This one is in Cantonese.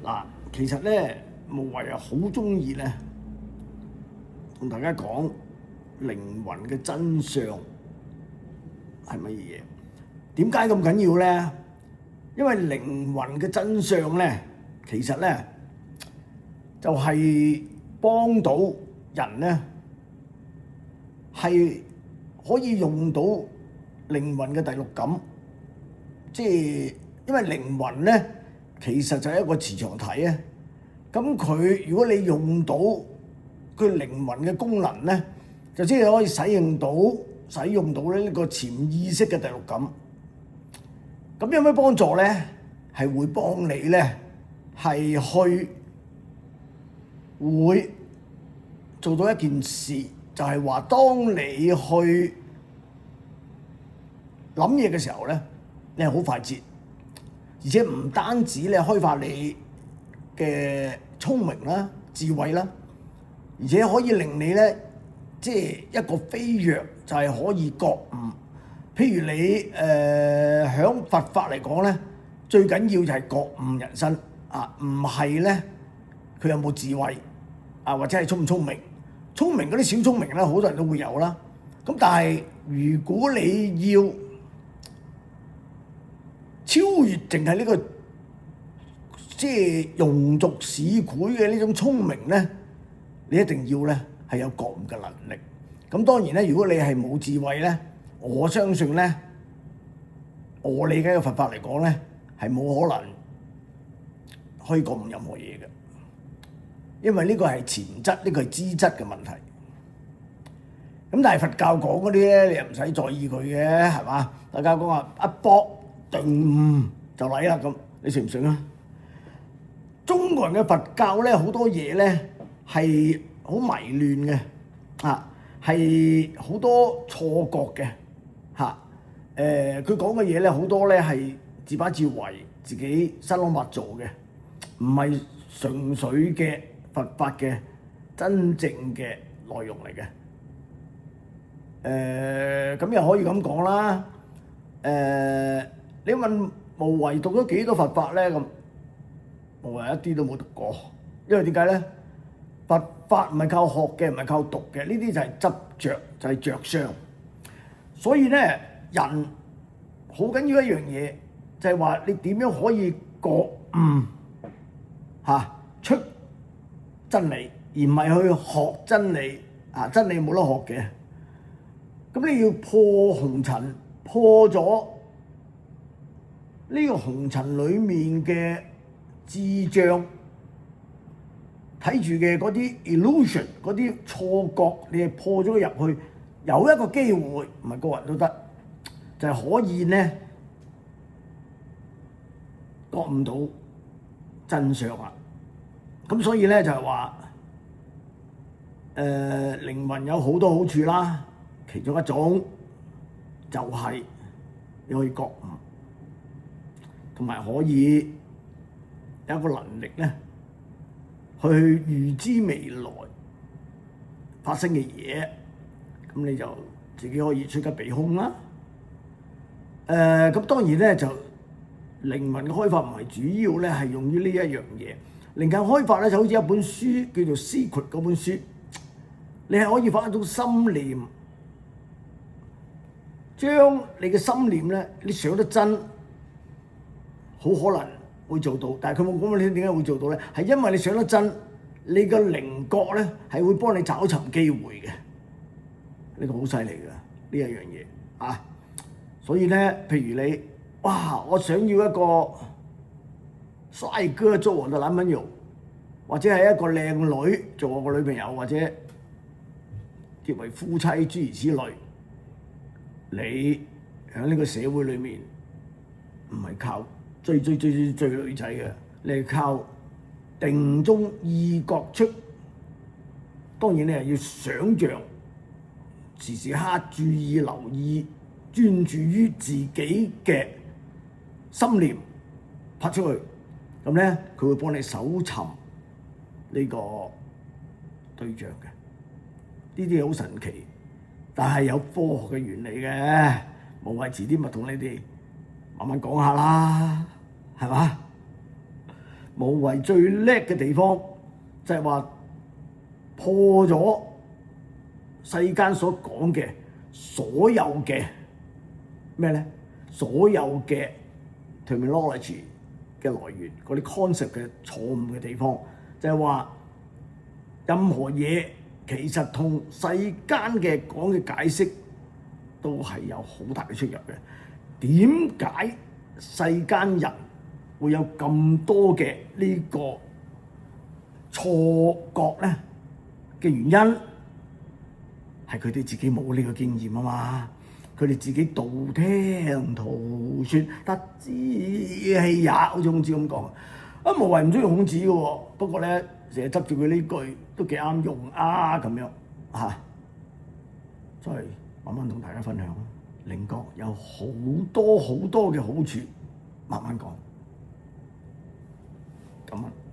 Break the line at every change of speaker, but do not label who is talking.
嗱，其實咧無謂啊，好中意咧同大家講靈魂嘅真相係乜嘢？點解咁緊要咧？因為靈魂嘅真相咧，其實咧就係幫到人咧，係可以用到靈魂嘅第六感，即係因為靈魂咧其實就係一個磁場體啊。咁佢如果你用到佢靈魂嘅功能咧，就即係可以使用到咧呢個潛意識嘅第六感。咁有咩幫助咧？係會幫你咧係會做到一件事，就係話當你去諗嘢嘅時候咧，你係好快捷，而且唔單止咧開發你嘅聰明啦、智慧啦，而且可以令你咧即係一個飛躍，就係可以覺悟。譬如你響佛法嚟講咧，最緊要就係覺悟人生啊，唔係咧佢有冇智慧啊，或者係聰唔聰明。聰明嗰啲小聰明咧，好多人都會有啦。咁但係如果你要超越淨係呢個即係庸俗市儈嘅呢種聰明咧，你一定要咧係有覺悟嘅能力。咁當然咧，如果你係冇智慧咧，我相信咧，我理解嘅佛法嚟講咧，係冇可能可以覺悟任何嘢嘅，因為呢個係潛質，呢個係資質嘅問題。咁但係佛教講嗰啲咧，你又唔使在意佢嘅，係嘛？大家講話一搏定就嚟啦咁，你信唔信啊？中國人嘅佛教咧，好多嘢咧係好迷亂嘅，啊，係好多錯覺嘅，嚇。佢講嘅嘢咧，好多咧係自把自為，自己生攞物做嘅，唔係純粹嘅佛法嘅真正嘅內容嚟嘅。咁又可以咁講啦。你問無為讀咗幾多佛法咧？咁無為一啲都冇讀過，因為點解咧？佛法唔係靠學嘅，唔係靠讀嘅，呢啲就係執着，就係着相。所以咧，人好緊要一樣嘢，就係話你點樣可以覺悟出真理，而唔係去學真理啊！真理冇得學嘅。咁你要破紅塵，破咗呢個紅塵裡面嘅智障，睇住嘅嗰啲 illusion，嗰啲錯覺，你係破咗入去，有一個機會，唔係個人都得，就係可以咧覺悟到真相啊！咁所以咧就係話，靈魂有好多好處啦。其中一種就係你可以覺悟，同埋可以有一個能力咧，去預知未來發生嘅嘢，咁你就自己可以趨吉避凶啦。咁當然咧就靈魂嘅開發唔係主要咧係用於呢一樣嘢，靈魂開發咧就好似一本書叫做《Secret》嗰本書，你係可以發一種心念。將你嘅心念咧，你想得真，好可能會做到。但係佢冇講你點解會做到咧？係因為你想得真，你個靈覺咧係會幫你找尋機會嘅。呢個好犀利㗎，呢一樣嘢啊！所以咧，譬如你，哇！我想要一個帥哥做我嘅男朋友，或者係一個靚女做我嘅女朋友，或者結為夫妻諸如此類。你喺呢個社會裏面唔係靠追女仔嘅，你係靠定中意覺出。當然你係要想像，時時刻注意留意，專注於自己嘅心念拍出去，咁咧佢會幫你搜尋呢個對象嘅。呢啲好神奇。但係有科學嘅原理嘅，無謂遲啲咪同你哋慢慢講下啦，係嘛？無為最叻嘅地方就係話破咗世間所講嘅所有嘅咩咧？所有嘅 terminology 嘅來源，嗰啲 concept 嘅錯誤嘅地方，就係話任何嘢其實同世間嘅講嘅解釋都係有好大嘅出入嘅。點解世間人會有咁多嘅呢個錯覺咧？嘅原因係佢哋自己冇呢個經驗啊嘛，佢哋自己道聽途説，得知氣也，好似孔子咁講。無為唔中意孔子嘅喎，不過咧成日執住佢呢句都幾啱用啊咁樣嚇，所以慢慢同大家分享。稜角有好多好多嘅好處，慢慢講。咁啊〜